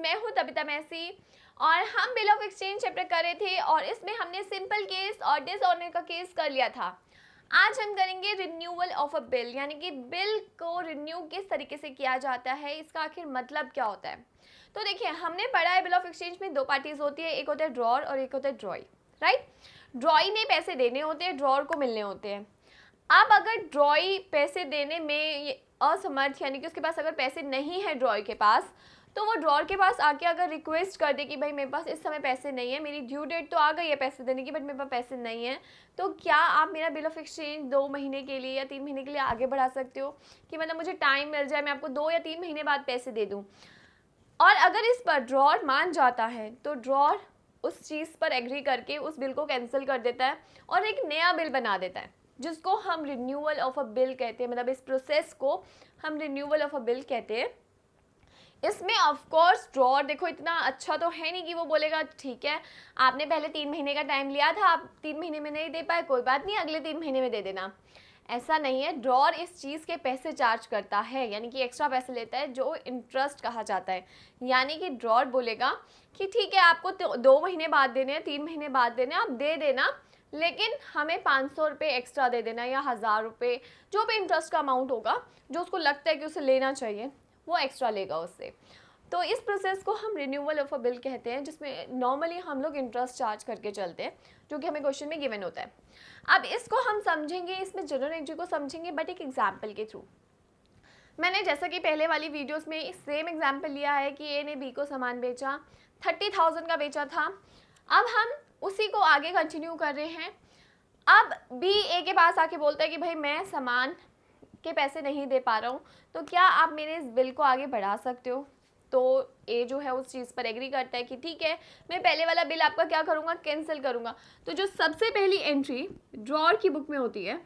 मैं हूँ तबिता मैसी और हम बिल ऑफ एक्सचेंज चैप्टर कर रहे थे और इसमें हमने सिंपल केस और डिसऑनर का केस कर लिया था। आज हम करेंगे रिन्यूअल ऑफ अ बिल, यानी कि बिल को रिन्यू किस तरीके से किया जाता है, इसका आखिर मतलब क्या होता है। तो देखिए, हमने पढ़ा है बिल ऑफ एक्सचेंज में दो पार्टीज होती है, एक होता है ड्रॉर और एक होता है ड्रॉई, राइट। ड्रॉई ने पैसे देने होते हैं, ड्रॉर को मिलने होते हैं। अब अगर ड्रॉई पैसे देने में असमर्थ, यानी कि उसके पास अगर पैसे नहीं है ड्रॉई के पास, तो वो ड्रॉर के पास आके अगर रिक्वेस्ट कर दे कि भाई मेरे पास इस समय पैसे नहीं है, मेरी ड्यू डेट तो आ गई है पैसे देने की बट मेरे पास पैसे नहीं है, तो क्या आप मेरा बिल ऑफ एक्सचेंज 2 महीने के लिए या 3 महीने के लिए आगे बढ़ा सकते हो, कि मतलब मुझे टाइम मिल जाए, मैं आपको 2 या 3 महीने बाद पैसे दे दूँ। और अगर इस पर ड्रॉर मान जाता है तो ड्रॉर उस चीज़ पर एग्री करके उस बिल को कैंसिल कर देता है और एक नया बिल बना देता है, जिसको हम रिन्यूअल ऑफ अ बिल कहते हैं। मतलब इस प्रोसेस को हम रिन्यूअल ऑफ अ बिल कहते हैं। इसमें ऑफ कोर्स ड्रॉर देखो इतना अच्छा तो है नहीं कि वो बोलेगा ठीक है आपने पहले 3 महीने का टाइम लिया था, आप 3 महीने में नहीं दे पाए, कोई बात नहीं, अगले 3 महीने में दे देना। ऐसा नहीं है, ड्रॉर इस चीज़ के पैसे चार्ज करता है, यानी कि एक्स्ट्रा पैसे लेता है जो इंटरेस्ट कहा जाता है। यानी कि ड्रॉर बोलेगा कि ठीक है आपको 2 महीने बाद देने हैं, 3 महीने बाद देने हैं, आप दे देना, लेकिन हमें 500 रुपये एक्स्ट्रा दे देना या 1000 रुपये, जो भी इंटरेस्ट का अमाउंट होगा जो उसको लगता है कि उसे लेना चाहिए, वो एक्स्ट्रा लेगा उससे। तो इस प्रोसेस को हम रिन्यूअल ऑफ अ बिल कहते हैं, जिसमें नॉर्मली हम लोग इंटरेस्ट चार्ज करके चलते हैं, जो कि हमें क्वेश्चन में गिवन होता है। अब इसको हम समझेंगे, इसमें जनरल एंट्री को समझेंगे बट एक एग्जाम्पल के थ्रू। मैंने जैसा कि पहले वाली वीडियोस में सेम एग्जाम्पल लिया है कि ए ने बी को सामान बेचा, 30,000 का बेचा था। अब हम उसी को आगे कंटिन्यू कर रहे हैं। अब बी ए के पास आके बोलता है कि भाई मैं सामान के पैसे नहीं दे पा रहा हूँ, तो क्या आप मेरे इस बिल को आगे बढ़ा सकते हो। तो ए जो है उस चीज़ पर एग्री करता है कि ठीक है मैं पहले वाला बिल आपका क्या करूँगा, कैंसिल करूँगा। तो जो सबसे पहली एंट्री ड्रॉर की बुक में होती है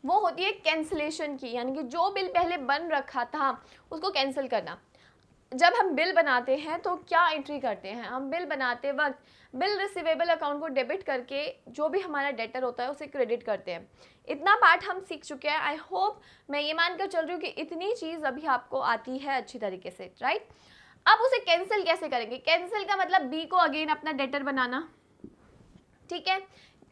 वो होती है कैंसिलेशन की, यानी कि जो बिल पहले बन रखा था उसको कैंसिल करना। जब हम बिल बनाते हैं तो क्या एंट्री करते हैं, हम बिल बनाते वक्त बिल रिसीवेबल अकाउंट को डेबिट करके जो भी हमारा डेटर होता है उसे क्रेडिट करते हैं। इतना पार्ट हम सीख चुके हैं। आई होप, मैं ये मानकर चल रही हूँ कि इतनी चीज़ अभी आपको आती है अच्छी तरीके से, राइट। अब उसे कैंसिल कैसे करेंगे, कैंसिल का मतलब बी को अगेन अपना डेटर बनाना, ठीक है,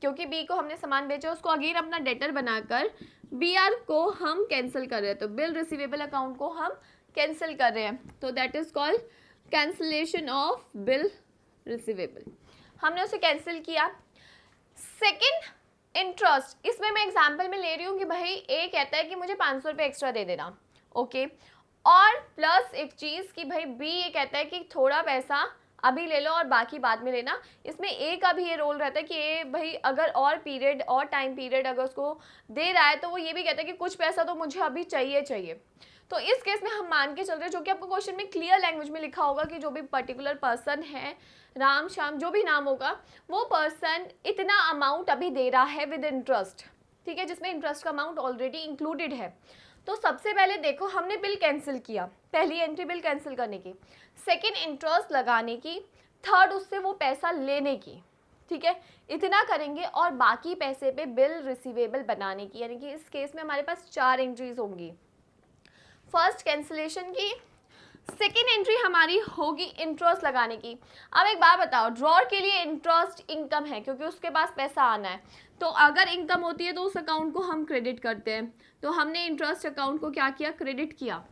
क्योंकि बी को हमने सामान बेचा, उसको अगेन अपना डेटर बनाकर बी आर को हम कैंसिल कर रहे हैं, तो बिल रिसीवेबल अकाउंट को हम कैंसिल कर रहे हैं, तो that is called cancellation of bill receivable. हमने उसे कैंसिल किया। सेकंड, इंटरेस्ट, इसमें मैं एग्जांपल में ले रही हूँ कि भाई ए कहता है कि मुझे 500 रुपये एक्स्ट्रा दे देना, ओके, और प्लस एक चीज़ कि भाई बी ये कहता है कि थोड़ा पैसा अभी ले लो और बाकी बाद में लेना। इसमें ए का भी ये रोल रहता है कि ए भाई अगर और पीरियड और टाइम पीरियड अगर उसको दे रहा है तो वो ये भी कहता है कि कुछ पैसा तो मुझे अभी चाहिए। तो इस केस में हम मान के चल रहे हैं, जो कि आपको क्वेश्चन में क्लियर लैंग्वेज में लिखा होगा कि जो भी पर्टिकुलर पर्सन है, राम श्याम जो भी नाम होगा, वो पर्सन इतना अमाउंट अभी दे रहा है विद इंटरेस्ट, ठीक है, जिसमें इंटरेस्ट का अमाउंट ऑलरेडी इंक्लूडेड है। तो सबसे पहले देखो हमने बिल कैंसिल किया, पहली एंट्री बिल कैंसिल करने की, सेकंड इंटरेस्ट लगाने की, थर्ड उससे वो पैसा लेने की, ठीक है, इतना करेंगे, और बाकी पैसे पे बिल रिसीवेबल बनाने की, यानी कि इस केस में हमारे पास 4 एंट्रीज होंगी। फर्स्ट कैंसिलेशन की, सेकेंड एंट्री हमारी होगी इंटरेस्ट लगाने की। अब एक बात बताओ, ड्रॉर के लिए इंटरेस्ट इनकम है क्योंकि उसके पास पैसा आना है, तो अगर इनकम होती है तो उस अकाउंट को हम क्रेडिट करते हैं। तो हमने इंटरेस्ट अकाउंट को क्या किया, क्रेडिट किया,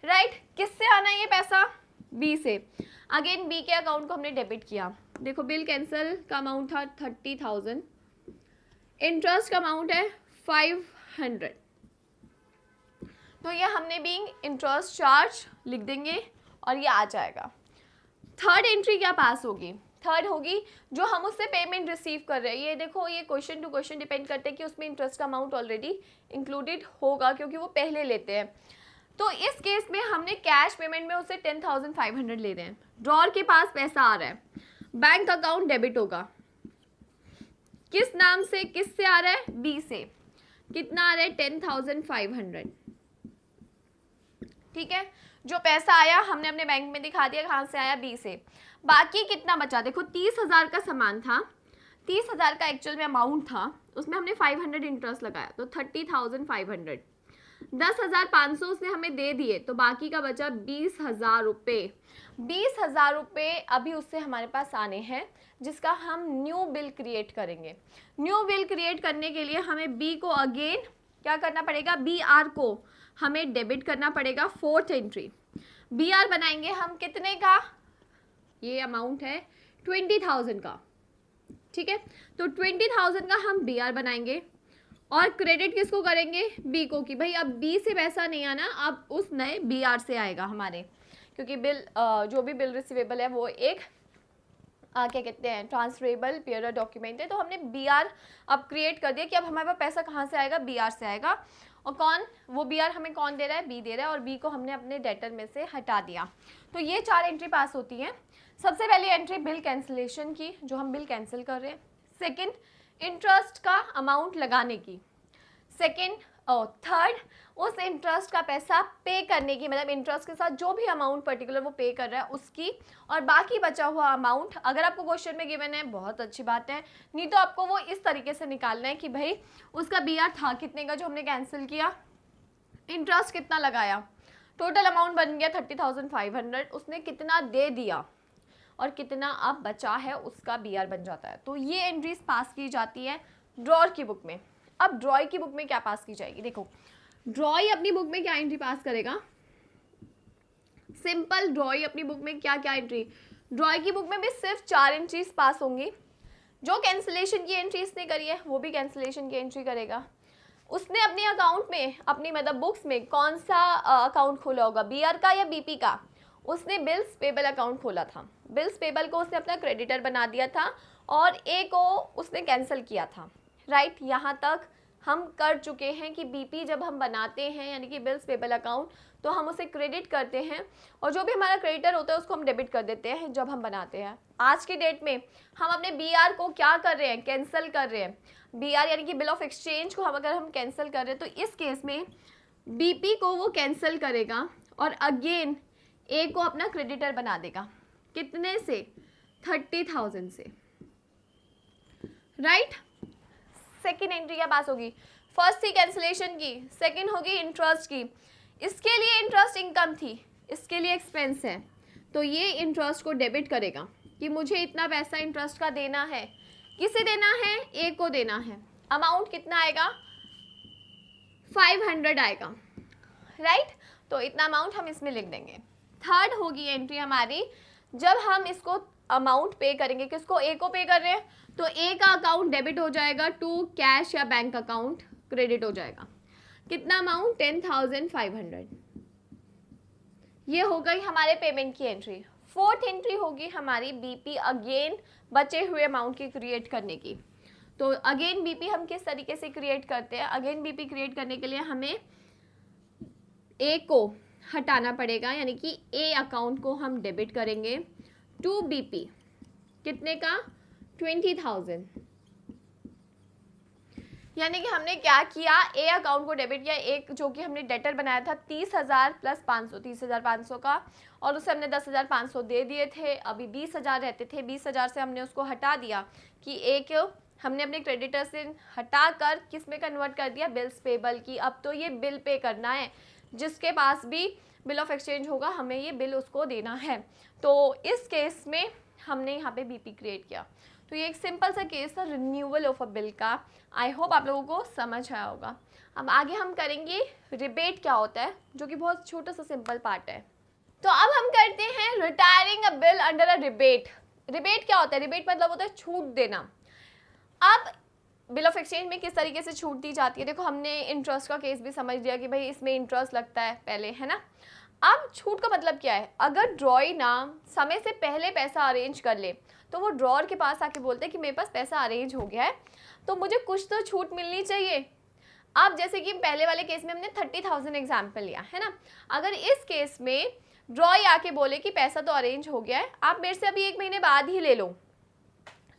राइट। किससे आना है ये पैसा, बी से। अगेन बी के अकाउंट को हमने डेबिट किया। देखो बिल कैंसिल का अमाउंट था 30,000, इंटरेस्ट का अमाउंट है 500, तो ये हमने बीइंग इंटरेस्ट चार्ज लिख देंगे और ये आ जाएगा। थर्ड एंट्री क्या पास होगी, थर्ड होगी जो हम उससे पेमेंट रिसीव कर रहे हैं। ये देखो ये क्वेश्चन टू क्वेश्चन डिपेंड करते हैं कि उसमें इंटरेस्ट का अमाउंट ऑलरेडी इंक्लूडेड होगा क्योंकि वो पहले लेते हैं। तो इस केस में हमने कैश पेमेंट में उसे 10,500 ले रहे हैं। ड्रॉर के पास पैसा आ रहा है, बैंक अकाउंट डेबिट होगा, किस नाम से, किससे आ रहा है, बी से। कितना आ रहा है, 10,500, ठीक है। जो पैसा आया हमने अपने बैंक में दिखा दिया कहाँ से आया, बी से। बाकी कितना बचा, देखो 30,000 का सामान था, 30,000 का एक्चुअल में अमाउंट था, उसमें हमने 500 इंटरेस्ट लगाया तो 30,500। 10,500 उसने हमें दे दिए तो बाकी का बचा 20,000 रुपये। 20,000 रुपये अभी उससे हमारे पास आने हैं, जिसका हम न्यू बिल क्रिएट करेंगे। न्यू बिल क्रिएट करने के लिए हमें बी को अगेन क्या करना पड़ेगा, बी आर को हमें डेबिट करना पड़ेगा। फोर्थ एंट्री बी आर बनाएंगे हम कितने का, ये अमाउंट है 20,000 का, ठीक है। तो 20,000 का हम बी आर बनाएंगे और क्रेडिट किसको करेंगे, बी को, कि भाई अब बी से पैसा नहीं आना, अब उस नए बी आर से आएगा हमारे, क्योंकि बिल जो भी बिल रिसीवेबल है वो एक क्या कहते हैं ट्रांसफरेबल पीरियड डॉक्यूमेंट है। तो हमने बी आर अब क्रिएट कर दिया कि अब हमारे पास पैसा कहाँ से आएगा, बी आर से आएगा। और कौन, वो बी आर हमें कौन दे रहा है, बी दे रहा है, और बी को हमने अपने डेटर में से हटा दिया। तो ये 4 एंट्री पास होती हैं। सबसे पहली एंट्री बिल कैंसिलेशन की, जो हम बिल कैंसिल कर रहे हैं। सेकेंड इंटरेस्ट का अमाउंट लगाने की। सेकेंड और थर्ड उस इंटरेस्ट का पैसा पे करने की, मतलब इंटरेस्ट के साथ जो भी अमाउंट पर्टिकुलर वो पे कर रहा है उसकी, और बाकी बचा हुआ अमाउंट अगर आपको क्वेश्चन में गिवन है बहुत अच्छी बात है, नहीं तो आपको वो इस तरीके से निकालना है कि भाई उसका बी आर था कितने का जो हमने कैंसिल किया, इंटरेस्ट कितना लगाया, टोटल अमाउंट बन गया 30,500, उसने कितना दे दिया और कितना अब बचा है उसका बी आर बन जाता है। तो ये एंट्रीज पास की जाती है ड्रॉर की बुक में। अब ड्रॉय की बुक में क्या पास की जाएगी, देखो ड्रॉय अपनी बुक में क्या एंट्री पास करेगा, सिंपल ड्रॉय अपनी बुक में क्या क्या एंट्री, ड्रॉय की बुक में भी सिर्फ 4 एंट्रीज पास होंगी। जो कैंसिलेशन की एंट्री इसने करी है वो भी कैंसिलेशन की एंट्री करेगा। उसने अपने अकाउंट में, अपनी मतलब बुक्स में कौन सा अकाउंट खोला होगा, बी आर का या बीपी का, उसने बिल्स पेबल अकाउंट खोला था। बिल्स पेबल को उसने अपना क्रेडिटर बना दिया था और ए को उसने कैंसिल किया था, राइट। यहाँ तक हम कर चुके हैं कि बीपी जब हम बनाते हैं यानी कि बिल्स पेबल अकाउंट, तो हम उसे क्रेडिट करते हैं और जो भी हमारा क्रेडिटर होता है उसको हम डेबिट कर देते हैं जब हम बनाते हैं। आज की डेट में हम अपने बी आर को क्या कर रहे हैं, कैंसिल कर रहे हैं। बी आर यानी कि बिल ऑफ एक्सचेंज को हम अगर हम कैंसिल कर रहे हैं तो इस केस में बीपी को वो कैंसिल करेगा और अगेन ए को अपना क्रेडिटर बना देगा। कितने से, 30,000 से, राइट। सेकेंड एंट्री क्या पास होगी, फर्स्ट थी कैंसिलेशन की, सेकेंड होगी इंटरेस्ट की। इसके लिए इंटरेस्ट इनकम थी, इसके लिए एक्सपेंस है, तो ये इंटरेस्ट को डेबिट करेगा कि मुझे इतना पैसा इंटरेस्ट का देना है। किसे देना है, ए को देना है। अमाउंट कितना आएगा, 500 आएगा, राइट। तो इतना अमाउंट हम इसमें लिख देंगे। थर्ड होगी एंट्री हमारी, जब हम इसको अमाउंट पे करेंगे, किसको, ए को पे कर रहे हैं, तो ए का अकाउंट डेबिट हो जाएगा टू कैश या बैंक अकाउंट क्रेडिट हो जाएगा। कितना अमाउंट, 10,500। ये हो गई हमारे पेमेंट की एंट्री। फोर्थ एंट्री होगी हमारी बीपी, अगेन बचे हुए अमाउंट की क्रिएट करने की। तो अगेन बीपी हम किस तरीके से क्रिएट करते हैं, अगेन बीपी क्रिएट करने के लिए हमें ए को हटाना पड़ेगा, यानी कि ए अकाउंट को हम डेबिट करेंगे टू बीपी, कितने का, 20,000। यानी कि हमने क्या किया, ए अकाउंट को डेबिट किया, एक जो कि हमने डेटर बनाया था 30,000 प्लस 500, 30,500 का, और उसे हमने 10,500 दे दिए थे। अभी 20,000 रहते थे, 20,000 से हमने उसको हटा दिया कि एक हमने अपने क्रेडिटर से हटाकर किस में कन्वर्ट कर दिया, बिल्स पेबल की। अब तो ये बिल पे करना है, जिसके पास भी बिल ऑफ एक्सचेंज होगा हमें ये बिल उसको देना है। तो इस केस में हमने यहाँ पे बीपी क्रिएट किया। तो ये एक सिंपल सा केस था रिन्यूअल ऑफ अ बिल का। आई होप आप लोगों को समझ आया होगा। अब आगे हम करेंगे रिबेट क्या होता है, जो कि बहुत छोटा सा सिंपल पार्ट है। तो अब हम करते हैं retiring a bill under a rebate. Rebate क्या होता है, रिबेट मतलब होता है छूट देना। अब बिल ऑफ एक्सचेंज में किस तरीके से छूट दी जाती है, देखो हमने इंटरेस्ट का केस भी समझ लिया कि भाई इसमें इंटरेस्ट लगता है पहले, है ना। अब छूट का मतलब क्या है, अगर ड्रॉई ना समय से पहले पैसा अरेंज कर ले तो वो ड्रॉर के पास आके बोलते हैं कि मेरे पास पैसा अरेंज हो गया है तो मुझे कुछ तो छूट मिलनी चाहिए। अब जैसे कि पहले वाले केस में हमने 30,000 एग्जाम्पल लिया है ना, अगर इस केस में ड्रॉई आके बोले कि पैसा तो अरेंज हो गया है, आप मेरे से अभी 1 महीने बाद ही ले लो,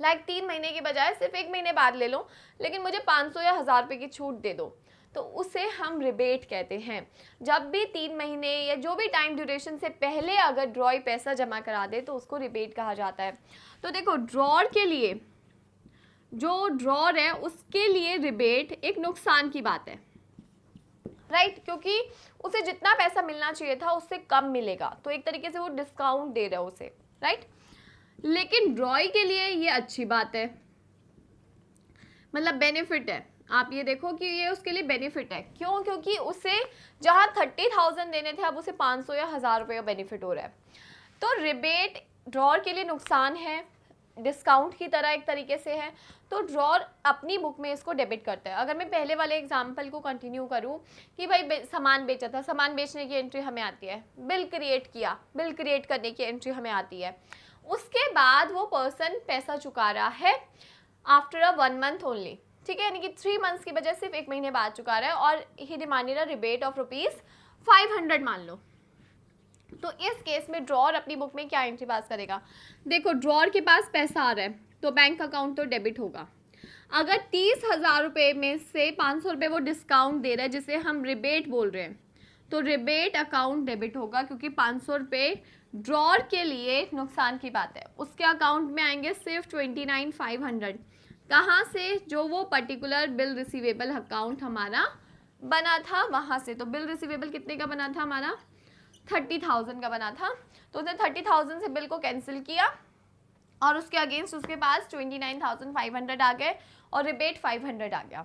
लाइक 3 महीने के बजाय सिर्फ 1 महीने बाद ले लो, लेकिन मुझे 500 या 1000 रुपये की छूट दे दो, तो उसे हम रिबेट कहते हैं। जब भी 3 महीने या जो भी टाइम ड्यूरेशन से पहले अगर ड्रॉय पैसा जमा करा दे तो उसको रिबेट कहा जाता है। तो देखो ड्रॉर के लिए, जो ड्रॉर है उसके लिए रिबेट एक नुकसान की बात है, राइट, क्योंकि उसे जितना पैसा मिलना चाहिए था उससे कम मिलेगा, तो एक तरीके से वो डिस्काउंट दे रहा है उसे, राइट। लेकिन रॉय के लिए ये अच्छी बात है, मतलब बेनिफिट है। आप ये देखो कि ये उसके लिए बेनिफिट है, क्यों? क्योंकि उसे जहाँ 30,000 देने थे अब उसे 500 या 1000 रुपये का बेनिफिट हो रहा है। तो रिबेट ड्रॉर के लिए नुकसान है, डिस्काउंट की तरह एक तरीके से है, तो ड्रॉर अपनी बुक में इसको डेबिट करता है। अगर मैं पहले वाले एग्जांपल को कंटिन्यू करूं कि भाई सामान बेचा था, सामान बेचने की एंट्री हमें आती है, बिल क्रिएट किया, बिल क्रिएट करने की एंट्री हमें आती है, उसके बाद वो पर्सन पैसा चुका रहा है आफ्टर अ 1 मंथ ओनली, ठीक है, यानी कि 3 मंथ्स की बजाय सिर्फ 1 महीने बाद चुका रहा है, और ही डिमांडेड अ रिबेट ऑफ ₹500 मान लो। तो इस केस में ड्रॉर अपनी बुक में क्या एंट्री पास करेगा? देखो, ड्रॉर के पास पैसा आ रहा है तो बैंक अकाउंट तो डेबिट होगा। अगर 30,000 रुपये में से 500 रुपये वो डिस्काउंट दे रहा है जिसे हम रिबेट बोल रहे हैं, तो रिबेट अकाउंट डेबिट होगा, क्योंकि 500 रुपये ड्रॉर के लिए नुकसान की बात है। उसके अकाउंट में आएंगे सिर्फ 29,500। कहाँ से? जो वो पर्टिकुलर बिल रिसीवेबल अकाउंट हमारा बना था वहाँ से। तो बिल रिसीवेबल कितने का बना था हमारा? 30,000 का बना था। तो उसने 30,000 से बिल को कैंसिल किया और उसके अगेंस्ट उसके पास 29,500 आ गए और रिबेट 500 आ गया।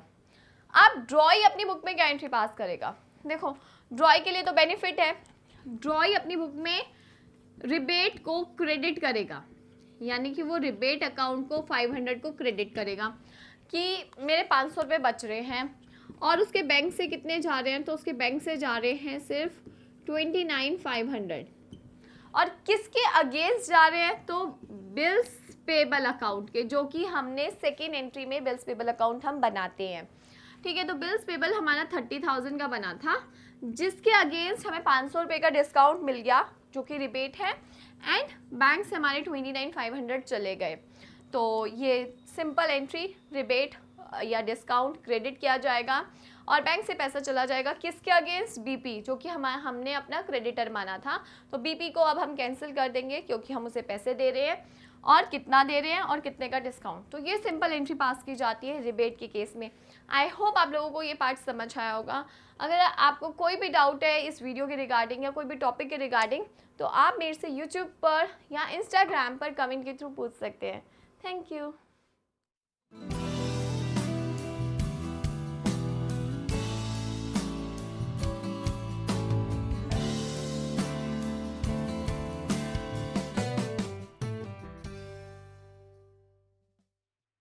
अब ड्रॉय अपनी बुक में क्या एंट्री पास करेगा? देखो, ड्रॉय के लिए तो बेनिफिट है, ड्रॉय अपनी बुक में रिबेट को क्रेडिट करेगा, यानी कि वो रिबेट अकाउंट को 500 को क्रेडिट करेगा कि मेरे 500 रुपये बच रहे हैं, और उसके बैंक से कितने जा रहे हैं? तो उसके बैंक से जा रहे हैं सिर्फ 29,500। और किसके अगेंस्ट जा रहे हैं? तो बिल्स पेबल अकाउंट के, जो कि हमने सेकेंड एंट्री में बिल्स पेबल अकाउंट हम बनाते हैं, ठीक है। तो बिल्स पेबल हमारा 30,000 का बना था, जिसके अगेंस्ट हमें 500 रुपये का डिस्काउंट मिल गया जो कि रिबेट है, एंड बैंक से हमारे 29,500 चले गए। तो ये सिंपल एंट्री, रिबेट या डिस्काउंट क्रेडिट किया जाएगा और बैंक से पैसा चला जाएगा किसके अगेंस्ट? बीपी, जो कि हमने अपना क्रेडिटर माना था। तो बीपी को अब हम कैंसिल कर देंगे क्योंकि हम उसे पैसे दे रहे हैं, और कितना दे रहे हैं और कितने का डिस्काउंट। तो ये सिंपल एंट्री पास की जाती है रिबेट के केस में। आई होप आप लोगों को ये पार्ट समझ आया होगा। अगर आपको कोई भी डाउट है इस वीडियो के रिगार्डिंग या कोई भी टॉपिक के रिगार्डिंग, तो आप मेरे से यूट्यूब पर या इंस्टाग्राम पर कमेंट के थ्रू पूछ सकते हैं। Thank you.